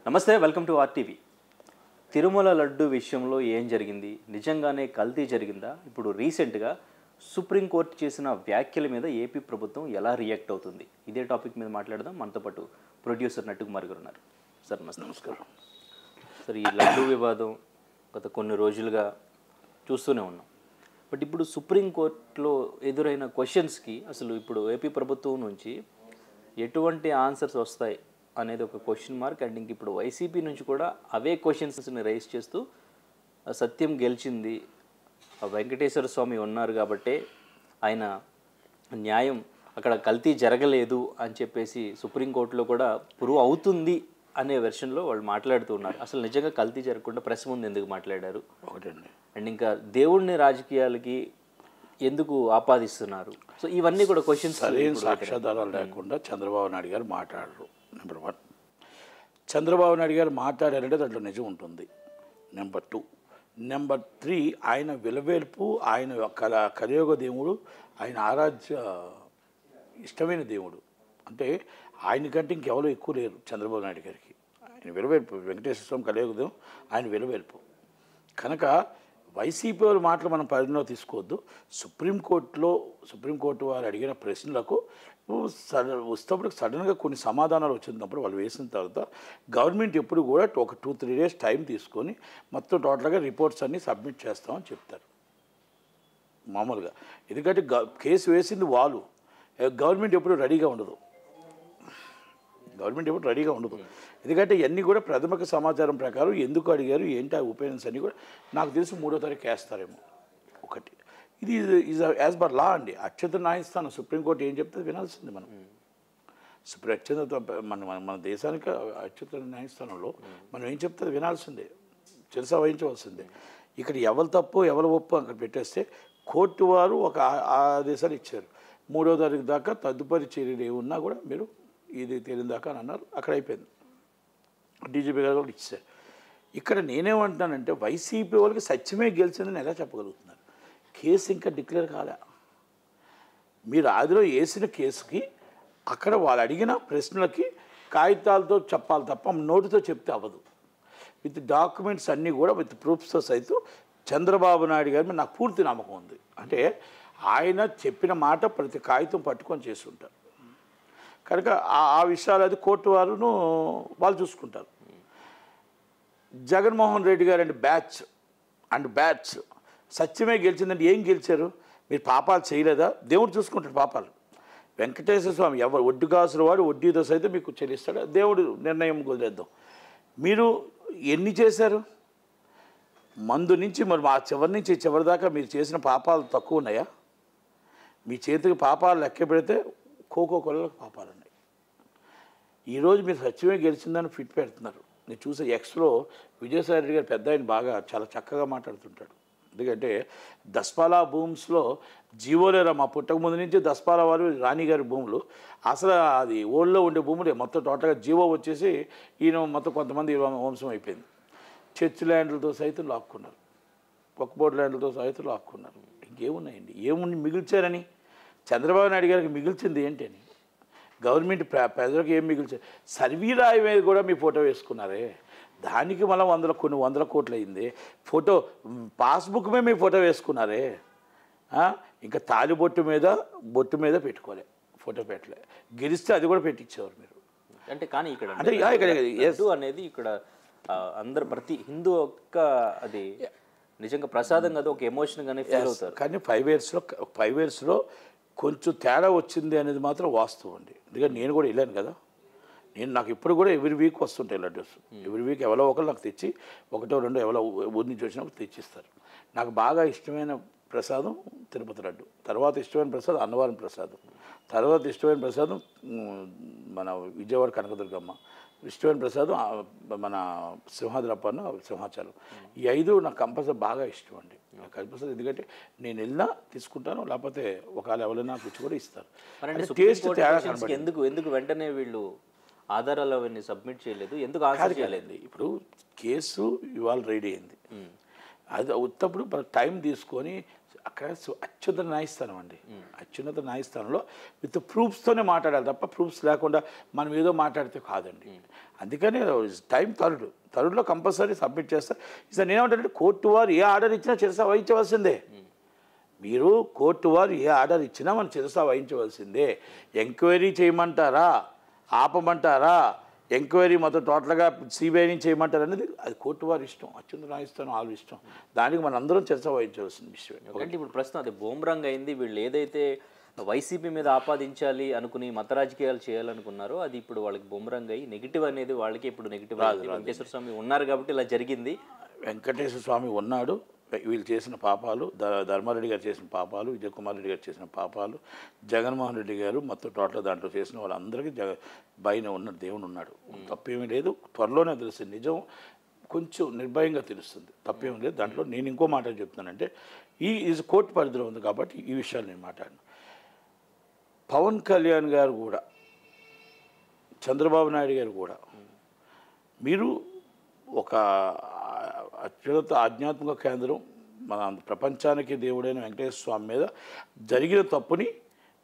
నమస్తే, welcome to RTV. Tirumala laddu విషయంలో ఏం జరిగింది? నిజంగానే కల్తీ జరిగిందా? ఇప్పుడు రీసెంట్గా సుప్రీంకోర్టు చేసిన వ్యాఖ్యల మీద ఏపీ ప్రభుత్వం ఎలా రియాక్ట్ అవుతుంది? ఇదే టాపిక్ మీద మాట్లాడదాం. మనతో పాటు ప్రొడ్యూసర్ నట్టుకుమార్ గారు ఉన్నారు. సార్ నమస్తే. నమస్కారం. సార్, ఈ లడ్డు వివాదం గత కొన్ని రోజులుగా చూస్తూనే ఉన్నాం. బట్ ఇప్పుడు సుప్రీంకోర్టులో ఎదురైన క్వశ్చన్స్కి అసలు ఇప్పుడు ఏపీ ప్రభుత్వం నుంచి ఎటువంటి ఆన్సర్స్ వస్తాయి అనేది ఒక క్వశ్చన్ మార్క్. అండ్ ఇంక ఇప్పుడు వైసీపీ నుంచి కూడా అవే క్వశ్చన్స్ని రైజ్ చేస్తూ సత్యం గెలిచింది, వెంకటేశ్వర స్వామి ఉన్నారు కాబట్టే ఆయన న్యాయం అక్కడ కల్తీ జరగలేదు అని చెప్పేసి సుప్రీంకోర్టులో కూడా ప్రూవ్ అవుతుంది అనే వెర్షన్లో వాళ్ళు మాట్లాడుతూ ఉన్నారు. అసలు నిజంగా కల్తీ జరగకుండా ప్రెస్ ముందు ఎందుకు మాట్లాడారు? ఒకటండి. అండ్ ఇంకా దేవుడిని రాజకీయాలకి ఎందుకు ఆపాదిస్తున్నారు? సో ఇవన్నీ కూడా క్వశ్చన్స్. సరైన సాక్ష్యాధారాలు లేకుండా చంద్రబాబు నాయుడు గారు మాట్లాడరు. నెంబర్ 1. చంద్రబాబు నాయుడు గారు మాట్లాడారంటే దాంట్లో నిజం ఉంటుంది. నెంబర్ 2. నెంబర్ 3, ఆయన విలవేల్పు, ఆయన కలియుగ దేవుడు, ఆయన ఆరాధ్య ఇష్టమైన దేవుడు. అంటే ఆయనకంటే ఇంకెవరో ఎక్కువ లేరు చంద్రబాబు నాయుడు గారికి. ఆయన విలవేల్పు, వెంకటేశ్వర స్వామి కలియుగ దేవుడు, ఆయన విలవేల్పు. కనుక వైసీపీ వారి మాటలు మనం పరిగణలో తీసుకోవద్దు. సుప్రీంకోర్టు వారు అడిగిన ప్రశ్నలకు వస్తేప్పుడు సడన్గా కొన్ని సమాధానాలు వచ్చినప్పుడు వాళ్ళు వేసిన తర్వాత గవర్నమెంట్ ఎప్పుడు కూడా ఒక 2-3 డేస్ టైం తీసుకొని మొత్తం టోటల్గా రిపోర్ట్స్ అన్నీ సబ్మిట్ చేస్తామని చెప్తారు మామూలుగా. ఎందుకంటే కేసు వేసింది వాళ్ళు. గవర్నమెంట్ ఎప్పుడు రెడీగా ఉండదు. ఎందుకంటే ఇవన్నీ కూడా ప్రాథమిక సమాచారం ప్రకారం ఎందుకు అడిగారు, ఏంటి ఆ ఒపీనియన్స్ అన్నీ కూడా నాకు తెలిసి 3వ తారీఖు వేస్తారేమో. ఒకటి ఇది ఈజ్ యాజ్ పర్ లా అండి. అత్యున్నత న్యాయస్థానం సుప్రీంకోర్టు ఏం చెప్తే వినాల్సింది మనం. మన దేశానికి అత్యున్నత న్యాయస్థానంలో మనం ఏం చెప్తే వినాల్సిందే, చిరస వహించవలసిందే. ఇక్కడ ఎవరు తప్పు ఎవరు ఒప్పు అక్కడ పెట్టేస్తే కోర్టు వారు ఒక ఆదేశాలు ఇచ్చారు. 3వ తారీఖు దాకా తదుపరి చర్యలు ఏమున్నా కూడా మీరు ఇది తేలిన దాకా అని అన్నారు. అక్కడ అయిపోయింది. డీజీపీ గారు కూడా ఇచ్చారు. ఇక్కడ నేనేమంటున్నానంటే వైసీపీ వాళ్ళకి సత్యమే గెలిచిందని ఎలా చెప్పగలుగుతున్నారు? కేసు ఇంకా డిక్లేర్ కాలే. మీరు ఆదిలో వేసిన కేసుకి అక్కడ వాళ్ళు అడిగిన ప్రశ్నలకి కాగితాలతో చెప్పాలి తప్ప నోటితో చెప్తే అవ్వదు. విత్ డాక్యుమెంట్స్ అన్నీ కూడా విత్ ప్రూఫ్స్తో సైతం చంద్రబాబు నాయుడు గారి మీద నాకు పూర్తి నమ్మకం ఉంది. అంటే ఆయన చెప్పిన మాట ప్రతి కాగితం పట్టుకొని చేస్తుంటారు. కనుక ఆ విషయాలు అది కోర్టు వారును వాళ్ళు చూసుకుంటారు. జగన్మోహన్ రెడ్డి గారు అండ్ బ్యాచ్ సత్యమే గెలిచిందంటే ఏం గెలిచారు? మీరు పాపాలు చేయలేదా? దేవుడు చూసుకుంటాడు పాపాలు. వెంకటేశ్వర స్వామి ఎవరు వడ్డీ కాసుల వాడు వడ్డీతో సైతం మీకు చెల్లిస్తాడు. దేవుడు నిర్ణయం కుదిరేద్దాం. మీరు ఎన్ని చేశారు? మందు నుంచి మరి మా చివరి నుంచి చివరి దాకా మీరు చేసిన పాపాలు తక్కువ ఉన్నాయా? మీ చేతికి పాపాలు లెక్క పెడితే కోకోకోలకు పాపాలు ఉన్నాయి. ఈరోజు మీరు సత్యమే గెలిచిందని ఫిట్ పెడుతున్నారు. నేను చూసే ఎక్స్లో విజయసాయి రెడ్డి గారు పెద్ద ఆయన బాగా చాలా చక్కగా మాట్లాడుతుంటాడు. ఎందుకంటే దస్పాలా భూమ్స్లో జీవోలేరా మా పుట్టక ముందు నుంచి దస్పాలా వారు రాణిగారి భూములు అసలు అది ఓల్డ్లో ఉండే భూములు మొత్తం టోటల్గా జీవో వచ్చేసి ఈయన మొత్తం కొంతమంది వంశం అయిపోయింది. చర్చ్ ల్యాండ్లతో సైతం లాక్కున్నారు, ఒక్కబోర్డు ల్యాండ్లతో సైతం లాక్కున్నారు. ఇంకేమున్నాయండి? ఏముంది మిగిల్చారని? చంద్రబాబు నాయుడు గారికి మిగిల్చింది ఏంటని? గవర్నమెంట్ ప్రజలకు ఏం మిగిల్చారు? సర్వీరాయి మీద కూడా మీ ఫోటో వేసుకున్నారే, దానికి మళ్ళీ కొన్ని వందల కోట్లు అయింది. ఫోటో పాస్బుక్ మీద మీ ఫోటో వేసుకున్నారే. ఇంకా తాలిబొట్టు మీద పెట్టుకోలే, ఫోటో పెట్టలే. గెలిస్తే అది కూడా పెట్టించేవారు మీరు. అంటే కానీ ఇక్కడ అనేది ఇక్కడ అందరు ప్రతి హిందూ ఒక్క అది నిజంగా ప్రసాదం కదా, ఒక ఎమోషన్గానే ఫీల్ అవుతారు. కానీ 5 ఇయర్స్లో కొంచెం తేడా వచ్చింది అనేది మాత్రం వాస్తవం అండి. ఎందుకంటే నేను కూడా వెళ్ళాను కదా. నాకు ఇప్పుడు కూడా ఎవ్రీ వీక్ వస్తుంటాయి లడ్డూస్. ఎవ్రీ వీక్ ఎవరో ఒకరు నాకు తెచ్చి 1-2 ఎవరో ఊరి నుంచి వచ్చినప్పుడు తెచ్చిస్తారు. నాకు బాగా ఇష్టమైన ప్రసాదం తిరుపతి లడ్డు, తర్వాత ఇష్టమైన ప్రసాదం అన్నవరం ప్రసాదం, తర్వాత ఇష్టమైన ప్రసాదం మన విజయవాడ కనకదుర్గమ్మ, ఇష్టమైన ప్రసాదం మన సింహాద్రప్పన్న సింహాచలం. ఈ 5 నాకు కంపల్సరీ బాగా ఇష్టం అండి. నాకు కంపల్సరీ, ఎందుకంటే నేను వెళ్ళినా తీసుకుంటాను, లేకపోతే ఒకవేళ ఎవరైనా తెచ్చి కూడా ఇస్తారు. టేస్ట్ తేడా కనబడింది. ఎందుకు వెంటనే వీళ్ళు ఆధారాలు అవన్నీ సబ్మిట్ చేయలేదు? ఎందుకు ఆన్సర్ చేయలేదు? ఇప్పుడు కేసు ఇవాళ రెడీ అయింది. అది ఉత్తప్పుడు టైం తీసుకొని అక్కడ అత్యున్నత న్యాయస్థానం అండి. అత్యున్నత న్యాయస్థానంలో విత్ ప్రూఫ్స్తోనే మాట్లాడాలి తప్ప ప్రూఫ్స్ లేకుండా మనం ఏదో మాట్లాడితే కాదండి. అందుకని టైం థర్డ్లో కంపల్సరీ సబ్మిట్ చేస్తారు. ఇసలు నేనేమంటానంటే కోర్టు వారు ఏ ఆర్డర్ ఇచ్చినా శిరస వహించవలసిందే. మీరు కోర్టు వారు ఏ ఆర్డర్ ఇచ్చినా మనం శిరస వహించవలసిందే. ఎంక్వైరీ చేయమంటారా, ఆపమంటారా, ఎంక్వైరీ మొత్తం టోటల్గా సిబిఐని చేయమంటారు అనేది అది కోర్టు వారి ఇష్టం, అత్యున్నత న్యాయస్థానం వాళ్ళ ఇష్టం. దానికి మనం అందరం చర్చ వహించవలసిన విషయం. అంటే ఇప్పుడు ప్రస్తుతం అది బూమరాంగ్ అయింది. వీళ్ళు ఏదైతే వైసీపీ మీద ఆపాదించాలి అనుకుని మత రాజకీయాలు చేయాలనుకున్నారో అది ఇప్పుడు వాళ్ళకి బూమరాంగ్ అయ్యి నెగిటివ్ అనేది వాళ్ళకి ఇప్పుడు నెగిటివ్. వెంకటేశ్వర స్వామి ఉన్నారు కాబట్టి ఇలా జరిగింది. వెంకటేశ్వర స్వామి ఉన్నాడు. వీళ్ళు చేసిన పాపాలు, ధర్మారెడ్డి గారు చేసిన పాపాలు, విజయ్ కుమార్ రెడ్డి గారు చేసిన పాపాలు, జగన్మోహన్ రెడ్డి గారు మొత్తం టోటల్ దాంట్లో చేసిన వాళ్ళందరికీ బయట ఉన్న దేవుడు ఉన్నాడు. తప్పేమీ లేదు. త్వరలోనే తెలుస్తుంది నిజం, కొంచెం నిర్భయంగా తెలుస్తుంది. తప్పేమీ లేదు దాంట్లో. నేను ఇంకో మాట చెప్తున్నానంటే ఇది కోర్టు పరిధిలో ఉంది కాబట్టి ఈ విషయాలు నేను మాట్లాడను. పవన్ కళ్యాణ్ గారు కూడా, చంద్రబాబు నాయుడు గారు కూడా, మీరు ఒక అత్యున్నత ఆధ్యాత్మిక కేంద్రం, మన ప్రపంచానికి దేవుడైన వెంకటేశ్వర స్వామి మీద జరిగిన తప్పుని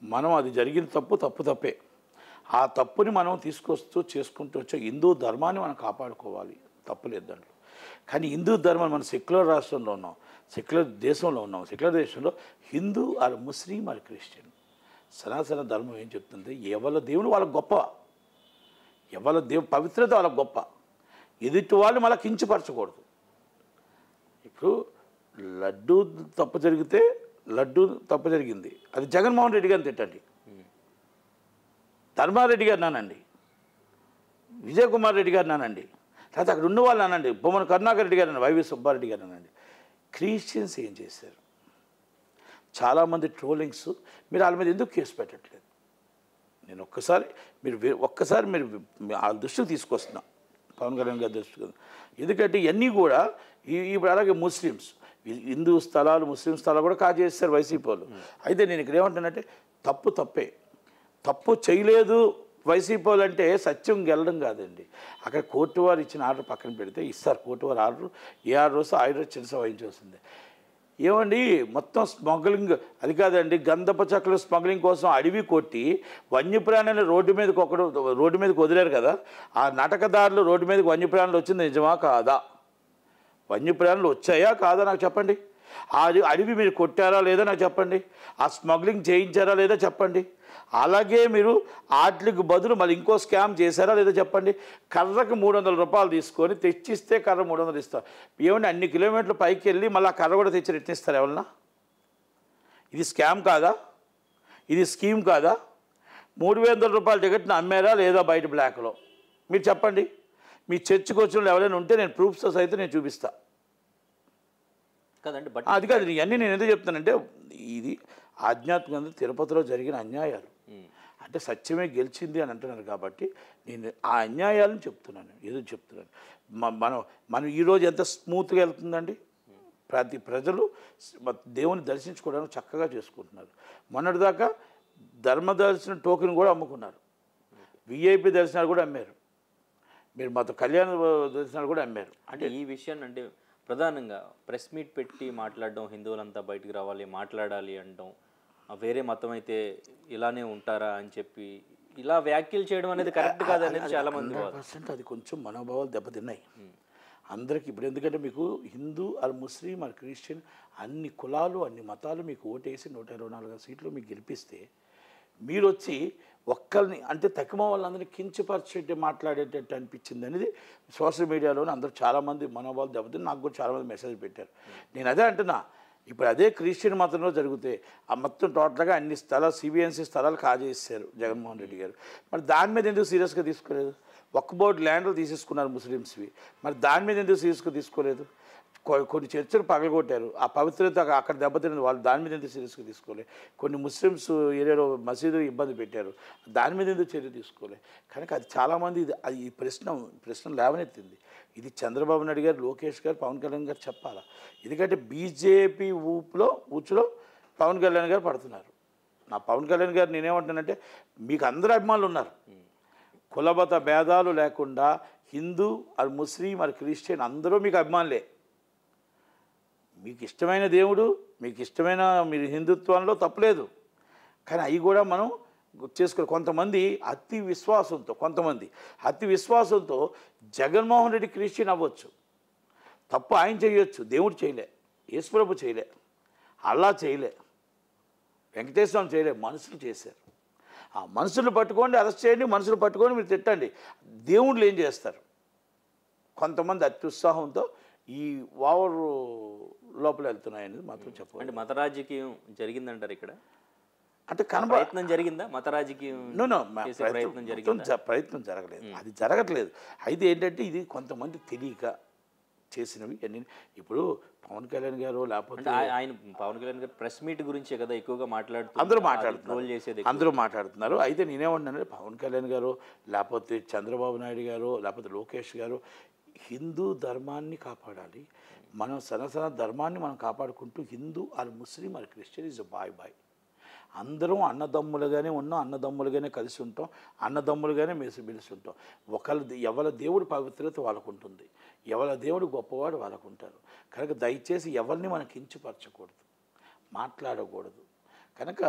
మనం, అది జరిగిన తప్పే, ఆ తప్పుని మనం చేసుకుంటూ వచ్చే హిందూ ధర్మాన్ని మనం కాపాడుకోవాలి. తప్పులేదు దాంట్లో. కానీ హిందూ ధర్మం, మనం సెక్యులర్ రాష్ట్రంలో ఉన్నాం, సెక్యులర్ దేశంలో ఉన్నాం. సెక్యులర్ దేశంలో Hindu or Muslim or Christian, సనాతన ధర్మం ఏం చెప్తుంది? ఎవరి దేవుడు వాళ్ళకి గొప్ప, ఎవరి పవిత్రత వాళ్ళకి గొప్ప. ఎదుటి వాళ్ళు మళ్ళీ కించపరచకూడదు. ఇప్పుడు లడ్డు తప్పు జరిగింది, అది జగన్మోహన్ రెడ్డి గారిని తిట్టండి, ధర్మారెడ్డి గారు నానండి, విజయ్ కుమార్ రెడ్డి గారు నానండి, లేకపోతే అక్కడ ఉన్న వాళ్ళు అనండి, బొమ్మన కరుణాకర్ రెడ్డి గారు, వైవి సుబ్బారెడ్డి గారు అనండి. క్రిస్టియన్స్ ఏం చేశారు? చాలామంది ట్రోలింగ్స్, మీరు వాళ్ళ మీద ఎందుకు కేసు పెట్టట్లేదు? నేను ఒక్కసారి మీరు ఆ దృష్టికి తీసుకొస్తున్నా, పవన్ కళ్యాణ్ గారి దృష్టికి. ఎందుకంటే ఇవన్నీ కూడా ఇప్పుడు అలాగే ముస్లిమ్స్, హిందూ స్థలాలు, ముస్లిం స్థలాలు కూడా కాజేస్తారు వైసీపీ వాళ్ళు. అయితే నేను ఇక్కడ ఏమంటానంటే తప్పు చేయలేదు వైసీపీ వాళ్ళు అంటే సత్యం గెలడం కాదండి. అక్కడ కోర్టు వారు ఇచ్చిన ఆర్డర్ పక్కన పెడితే ఇస్తారు. కోర్టు వారు ఆర్డర్, ఏ ఆర్డర్ వస్తే ఆర్డర్ చిరస వహించాల్సిందే. ఏమండి మొత్తం స్మగ్లింగ్ అది కాదండి, గంధపు చెక్కలు స్మగ్లింగ్ కోసం అడవి కొట్టి వన్యప్రాణులు రోడ్డు మీదకి వదిలేరు కదా. ఆ నాటకదారులు రోడ్డు మీదకి వన్యప్రాణులు వచ్చింది నిజమా కాదా? వన్యప్రాణులు వచ్చాయా కాదా నాకు చెప్పండి. ఆ అడవి మీరు కొట్టారా లేదా నాకు చెప్పండి. ఆ స్మగ్లింగ్ చేయించారా లేదా చెప్పండి. అలాగే మీరు వాటికి బదులు మళ్ళీ ఇంకో స్కామ్ చేశారా లేదా చెప్పండి. కర్రకు 300 రూపాయలు తీసుకొని తెచ్చిస్తే కర్ర 300 ఇస్తారు. ఏమంటే అన్ని కిలోమీటర్లు పైకి వెళ్ళి మళ్ళీ ఆ కర్ర కూడా తెచ్చి రెట్టిస్తారు ఎవరన్నా? ఇది స్కామ్ కాదా? ఇది స్కీమ్ కాదా? 300 రూపాయల టికెట్ని అమ్మారా లేదా బయట బ్లాక్లో? మీరు చెప్పండి. మీ చర్చికి వచ్చిన వాళ్ళు ఎవరైనా ఉంటే నేను ప్రూఫ్స్తో సైతం నేను చూపిస్తా కదండి. బట్ అది కాదు, ఇవన్నీ నేను ఎందుకు చెప్తానంటే ఇది ఆధ్యాత్మికంగా తిరుపతిలో జరిగిన అన్యాయాలు. అంటే సత్యమే గెలిచింది అని అంటున్నారు కాబట్టి నేను ఆ అన్యాయాలను చెప్తున్నాను, ఏదో చెప్తున్నాను. మనం ఈరోజు ఎంత స్మూత్గా వెళ్తుందండి. ప్రతి ప్రజలు దేవుని దర్శించుకోవడానికి చక్కగా చేసుకుంటున్నారు. మొన్నటిదాకా ధర్మ దర్శన టోకెన్ కూడా అమ్ముకున్నారు, విఐపి దర్శనాలు కూడా అమ్మారు, మీరు మొత్తం కళ్యాణ దర్శనాలు కూడా అమ్మారు. అంటే ఈ విషయాన్ని అంటే ప్రధానంగా ప్రెస్ మీట్ పెట్టి మాట్లాడడం, హిందువులంతా బయటికి రావాలి మాట్లాడాలి అనడం, వేరే మతం అయితే ఇలానే ఉంటారా అని చెప్పి ఇలా వ్యాఖ్యలు చేయడం అనేది కరెక్ట్ కాదనేది చాలామంది. 100% అది కొంచెం మనోభావాలు దెబ్బతిన్నాయి అందరికీ. ఇప్పుడు ఎందుకంటే మీకు Hindu or Muslim or Christian అన్ని కులాలు అన్ని మతాలు మీకు ఓటేసి 124 సీట్లు మీకు గెలిపిస్తే మీరు వచ్చి ఒక్కరిని అంటే తక్కువ వాళ్ళందరినీ కించపరిచేట్టు మాట్లాడేటట్టు అనిపించింది అనేది సోషల్ మీడియాలోనే అందరూ చాలామంది మనోభావాలు దెబ్బతిని నాకు కూడా చాలామంది మెసేజ్ పెట్టారు. నేను అదే అంటున్నా, ఇప్పుడు అదే క్రిస్టియన్ మతంలో జరిగితే ఆ మొత్తం టోటల్గా అన్ని స్థలాలు సిబిఎన్సీ స్థలాలు కాజేస్తారు జగన్మోహన్ రెడ్డి గారు. మరి దాని మీద ఎందుకు సీరియస్గా తీసుకోలేదు? ఒక్క బోర్డు ల్యాండ్లు తీసేసుకున్నారు ముస్లిమ్స్వి, మరి దాని మీద ఎందుకు సీరియస్గా తీసుకోలేదు? కొన్ని చర్చలు పగలగొట్టారు, ఆ పవిత్రత అక్కడ దెబ్బతిన్నది, వాళ్ళు దాని మీద ఎందుకు సీరియస్గా తీసుకోలేదు? కొన్ని ముస్లిమ్స్ ఏరియాలో మసీదు ఇబ్బంది పెట్టారు, దాని మీద ఎందుకు చర్య తీసుకోలేదు? కనుక అది చాలామంది అది ఈ ప్రశ్న లేవనెత్తింది. ఇది చంద్రబాబు నాయుడు గారు, లోకేష్ గారు, పవన్ కళ్యాణ్ గారు చెప్పాలా. ఎందుకంటే బీజేపీ ఊచులో పవన్ కళ్యాణ్ గారు పడుతున్నారు. నా పవన్ కళ్యాణ్ గారు నేనేమంటానంటే మీకు అందరూ అభిమానులు ఉన్నారు, కులమత భేదాలు లేకుండా Hindu or Muslim or Christian అందరూ మీకు అభిమానులే. మీకు ఇష్టమైన దేవుడు, మీకు ఇష్టమైన మీరు హిందుత్వంలో తప్పులేదు, కానీ అవి కూడా మనం చేసుకోవాలి. కొంతమంది అతి విశ్వాసంతో జగన్మోహన్ రెడ్డి క్రిస్టియన్ అవ్వచ్చు, తప్పు ఆయన చేయొచ్చు, దేవుడు చేయలే, యేసుప్రభు చేయలే, అల్లా చేయలే, వెంకటేశ్వరం చేయలే, మనుషులు చేశారు. ఆ మనుషులు పట్టుకోండి, అరెస్ట్ చేయండి, మనుషులు పట్టుకొని మీరు తిట్టండి. దేవుళ్ళు ఏం చేస్తారు? కొంతమంది అత్యుత్సాహంతో ఈ ఓవర్ లోపల వెళ్తున్నాయనేది మాత్రం చెప్పండి. అంటే మత రాజకీయం జరిగిందంటారు ఇక్కడ? అంటే ప్రయత్నం జరిగిందా? మత రాజకీయం ప్రయత్నం జరగలేదు, అది జరగట్లేదు. అయితే ఏంటంటే ఇది కొంతమంది తెలియక చేసినవి అన్ని. ఇప్పుడు పవన్ కళ్యాణ్ గారు లేకపోతే ఆయన పవన్ కళ్యాణ్ గారు ప్రెస్ మీట్ గురించే కదా ఎక్కువగా అందరూ మాట్లాడుతున్నారు. అయితే నేనేమంటున్నానంటే పవన్ కళ్యాణ్ గారు లేకపోతే చంద్రబాబు నాయుడు గారు లేకపోతే లోకేష్ గారు హిందూ ధర్మాన్ని కాపాడాలి. మనం సనాతన ధర్మాన్ని మనం కాపాడుకుంటూ Hindu or Muslim or Christian ఈజ్ బాయ్ అందరం అన్నదమ్ములుగానే ఉన్నాం, అన్నదమ్ములుగానే కలిసి ఉంటాం, అన్నదమ్ములుగానే మెలిసి ఉంటాం. ఎవరి దేవుడి పవిత్రత వాళ్ళకు ఉంటుంది, ఎవరి దేవుడు గొప్పవాడు వాళ్ళకు ఉంటారు. కనుక దయచేసి ఎవరిని మనం కించపరచకూడదు, మాట్లాడకూడదు. కనుక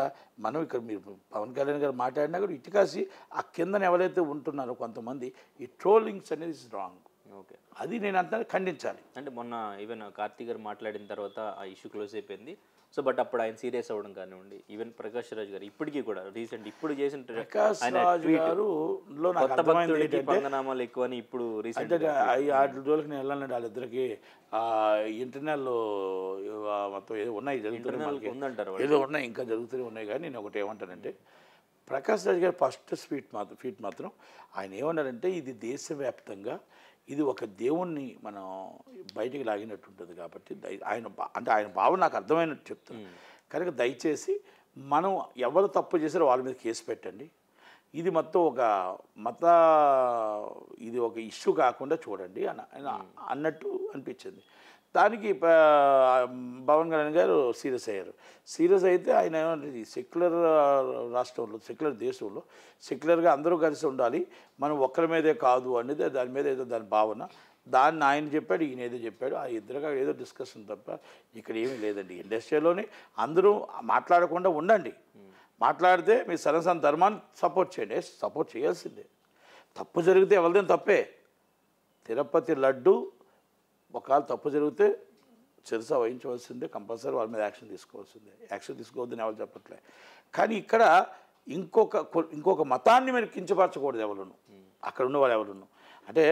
మనం ఇక్కడ మీరు పవన్ కళ్యాణ్ గారు మాట్లాడినా కూడా ఇటుకాసి ఆ కిందన ఎవరైతే ఉంటున్నారో కొంతమంది ఈ ట్రోలింగ్స్ అనేది ఇస్ రాంగ్. ఓకే, అది నేను అంతా ఖండించాలి. అంటే మొన్న ఈవెన్ కార్తీక్ గారు మాట్లాడిన తర్వాత ఆ ఇష్యూ క్లోజ్ అయిపోయింది. సో బట్ అప్పుడు ఆయన సీరియస్ అవ్వడం కానివ్వండి, ఈవెన్ ప్రకాష్ రాజ్ గారు ఇప్పటికీ కూడా రీసెంట్ ఇప్పుడు చేసిన పంగనామాలు ఎక్కువ అని ఇప్పుడు రీసెంట్ ఆరు రోజులకి నేను వెళ్ళాలండి వాళ్ళిద్దరికి ఇంటర్నల్ మొత్తం ఏదో ఉన్నాయి జరుగుతున్నాయి, ఏదో ఉన్నాయి ఇంకా జరుగుతూనే ఉన్నాయి. కానీ నేను ఒకటి ఏమంటానంటే ప్రకాష్ రాజ్ గారు ఫస్ట్ ఫీట్ మాత్రం ఆయన ఏమన్నారంటే ఇది దేశవ్యాప్తంగా ఇది ఒక దేవుణ్ణి మనం బయటికి లాగినట్టు ఉంటుంది కాబట్టి ఆయన భావన నాకు అర్థమైనట్టు చెప్తాను. కనుక దయచేసి మనం ఎవరు తప్పు చేశారో వాళ్ళ మీద కేసు పెట్టండి. ఇది మొత్తం ఇది ఒక ఇష్యూ కాకుండా చూడండి అన్నట్టు అనిపించింది. దానికి పవన్ కళ్యాణ్ గారు సీరియస్ అయ్యారు. సీరియస్ అయితే ఆయన ఏమంటే సెక్యులర్ రాష్ట్రంలో, సెక్యులర్ దేశంలో సెక్యులర్గా అందరూ కలిసి ఉండాలి, మనం ఒక్కరి మీదే కాదు అనేది దాని మీద ఏదో దాని భావన. దాన్ని ఆయన చెప్పాడు, ఈయన ఏదో చెప్పాడు, ఆ ఇద్దరుగా ఏదో డిస్కషన్ తప్ప ఇక్కడ ఏమీ లేదండి. ఇండస్ట్రీలోనే అందరూ మాట్లాడకుండా ఉండండి. మాట్లాడితే మీ సనాతన ధర్మాన్ని సపోర్ట్ చేయండి, సపోర్ట్ చేయాల్సిందే. తప్పు జరిగితే ఎవరిదేం తప్పే. తిరుపతి లడ్డు ఒకవేళ తప్పు జరిగితే శిరస వహించవలసిందే, కంపల్సరీ వాళ్ళ మీద యాక్షన్ తీసుకోవాల్సిందే. యాక్షన్ తీసుకోవద్దని ఎవరు చెప్పట్లే. కానీ ఇక్కడ ఇంకొక మతాన్ని మీరు కించపరచకూడదు ఎవరును, అక్కడ ఉన్న వాళ్ళు ఎవరును. అంటే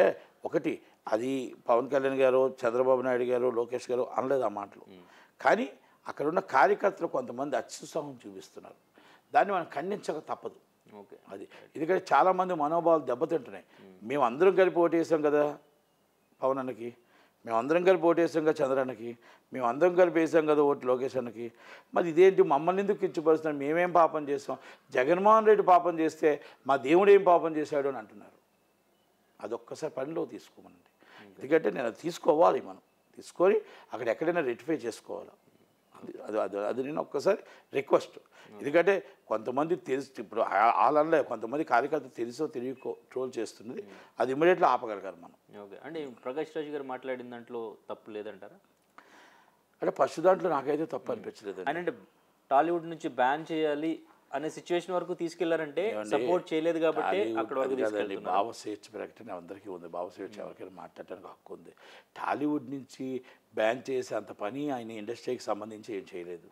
ఒకటి అది పవన్ కళ్యాణ్ గారు, చంద్రబాబు నాయుడు గారు, లోకేష్ గారు అనలేదు ఆ మాటలు. కానీ అక్కడ ఉన్న కార్యకర్తలు కొంతమంది అత్యుత్సాహం చూపిస్తున్నారు. దాన్ని మనం ఖండించక తప్పదు. ఓకే, అది ఎందుకంటే చాలామంది మనోభావాలు దెబ్బతింటున్నాయి. మేము అందరం కలిపి ఓటు వేసాం కదా పవన్ అన్నకి, మేము అందరం కలిపి ఓటు వేసాం కదా చంద్రన్నకి, మేము అందరం కలిపి వేసాం కదా ఓటు లోకేష్ అన్నకి. మరి ఇదేంటి మమ్మల్ని ఎందుకు కించపరుస్తున్నాం, మేమేం పాపం చేస్తాం, జగన్మోహన్ రెడ్డి పాపం చేస్తే మా దేవుడు ఏం పాపం చేశాడు అని అంటున్నారు. అదొక్కసారి పనిలో తీసుకోమనండి. ఎందుకంటే నేను అది తీసుకోవాలి, మనం తీసుకొని అక్కడ ఎక్కడైనా రెక్టిఫై చేసుకోవాలి. అది నేను ఒక్కసారి రిక్వెస్ట్. ఎందుకంటే కొంతమంది తెలిసి ఇప్పుడు వాళ్ళ కొంతమంది కార్యకర్త తెలుసో తెలియకో ట్రోల్ చేస్తున్నది, అది ఇమ్మీడియట్గా ఆపగలగాలి మనం. ఓకే, అంటే ప్రకాష్ రాజ్ గారు మాట్లాడిన దాంట్లో తప్పు లేదంటారా? అంటే ఫస్ట్ దాంట్లో నాకైతే తప్పు అనిపించలేదు. అంటే టాలీవుడ్ నుంచి బ్యాన్ చేయాలి అనే సిచ్యువేషన్ వరకు తీసుకెళ్లారంటే సపోర్ట్ చేయలేదు కాబట్టి అక్కడ వరకు తీసుకెళ్తున్నారు. భావస్వేచ్ఛ ప్రకటన అందరికీ ఉంది, భావస్వేచ్ఛ ఎవరికైనా మాట్లాడడానికి హక్కు ఉంది. టాలీవుడ్ నుంచి బ్యాన్ చేసే అంత పని ఆయన ఇండస్ట్రీకి సంబంధించి ఏం చేయలేదు.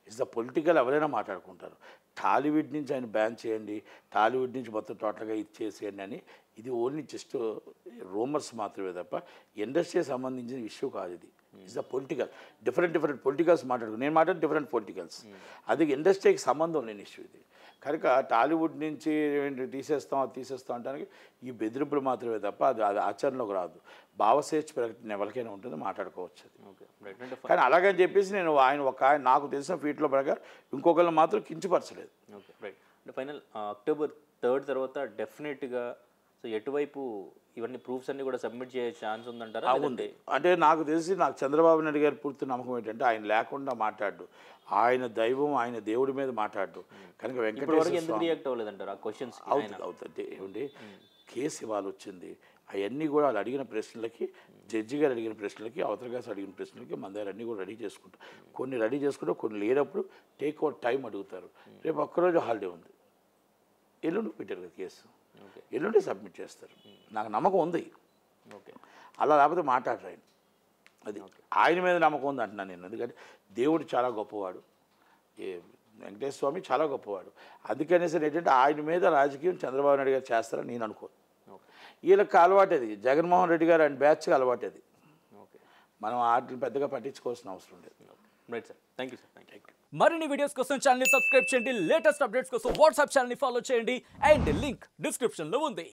ఇట్స్ ద పొలిటికల్ ఎవరైనా మాట్లాడుకుంటారు. టాలీవుడ్ నుంచి ఆయన బ్యాన్ చేయండి, టాలీవుడ్ నుంచి మొత్తం టోటల్గా ఇచ్చేసేయండి అని ఇది ఓన్లీ జస్ట్ రూమర్స్ మాత్రమే తప్ప ఇండస్ట్రీకి సంబంధించిన ఇష్యూ కాదు. ఇది it's the political different politicals మాట్లాడుకున్నాను, నేను మాట్లాడి డిఫరెంట్ పొలిటికల్స్. అది ఇండస్ట్రీకి సంబంధం లేని ఇష్యూ ఇది. కనుక టాలీవుడ్ నుంచి తీసేస్తాం అంటానికి ఈ బెదిరింపులు మాత్రమే తప్ప అది ఆచరణలోకి రాదు. భావస్వేచ్ఛ ప్రకటన ఎవరికైనా ఉంటుంది, మాట్లాడుకోవచ్చు. కానీ అలాగని చెప్పేసి నేను నాకు తెలిసిన ఫీట్లో ప్రకారం ఇంకొకరిని మాత్రం కించపరచలేదు. Okay, right. అంటే ఫైనల్ October 3rd తర్వాత డెఫినెట్గా సో ఎటువైపు ఇవన్నీ ప్రూఫ్స్ అన్ని కూడా సబ్మిట్ చేసే ఛాన్స్ ఉందంటారా? ఉంది. అంటే నాకు తెలిసి నాకు చంద్రబాబు నాయుడు గారి పూర్తి నమ్మకం ఏంటంటే ఆయన లేకుండా మాట్లాడు, ఆయన దైవం ఆయన దేవుడి మీద మాట్లాడు. కనుక వెంకటేశ్వర ఎందుకు రియాక్ట్ అవ్వలేదంటారు ఆ క్వశ్చన్స్? అవుతుంది ఏమండి, కేసు ఇవాళ వచ్చింది. అవన్నీ కూడా వాళ్ళు అడిగిన ప్రశ్నలకి, జడ్జి గారు అడిగిన ప్రశ్నలకి, అవతల గారు అడిగిన ప్రశ్నలకి మన దగ్గర అన్నీ కూడా రెడీ చేసుకుంటాం. కొన్ని రెడీ చేసుకుంటాం, కొన్ని లేనప్పుడు టేక్ అవుట్ టైం అడుగుతారు. రేపు ఒక్కరోజు హాలిడే ఉంది, ఎల్లుండి పెట్టారు కదా కేసు, ఎల్లుండి సబ్మిట్ చేస్తారు. నాకు నమ్మకం ఉంది. ఓకే, అలా లేకపోతే మాట్లాడరు ఆయన. అది ఆయన మీద నమ్మకం ఉంది అంటున్నాను నేను. ఎందుకంటే దేవుడు చాలా గొప్పవాడు, వెంకటేశ్వర స్వామి చాలా గొప్పవాడు. అందుకనేసి ఏంటంటే ఆయన మీద రాజకీయం చంద్రబాబు నాయుడు గారు చేస్తారని నేను అనుకోను. వీళ్ళకి అలవాటు అది, జగన్మోహన్ రెడ్డి గారు అండ్ బ్యాచ్కి అలవాటు అది. మనం వాటిని పెద్దగా పట్టించుకోవాల్సిన అవసరం లేదు. Right sir, thank you sir. Thank you. మరిన్ని వీడియోస్ కోసం ఛానల్ సబ్స్క్రైబ్ చేయండి, లేటెస్ట్ అప్డేట్స్ కోసం వాట్సాప్ ఛానల్ ఫాలో చేయండి అండ్ లింక్ డిస్క్రిప్షన్లో ఉంది.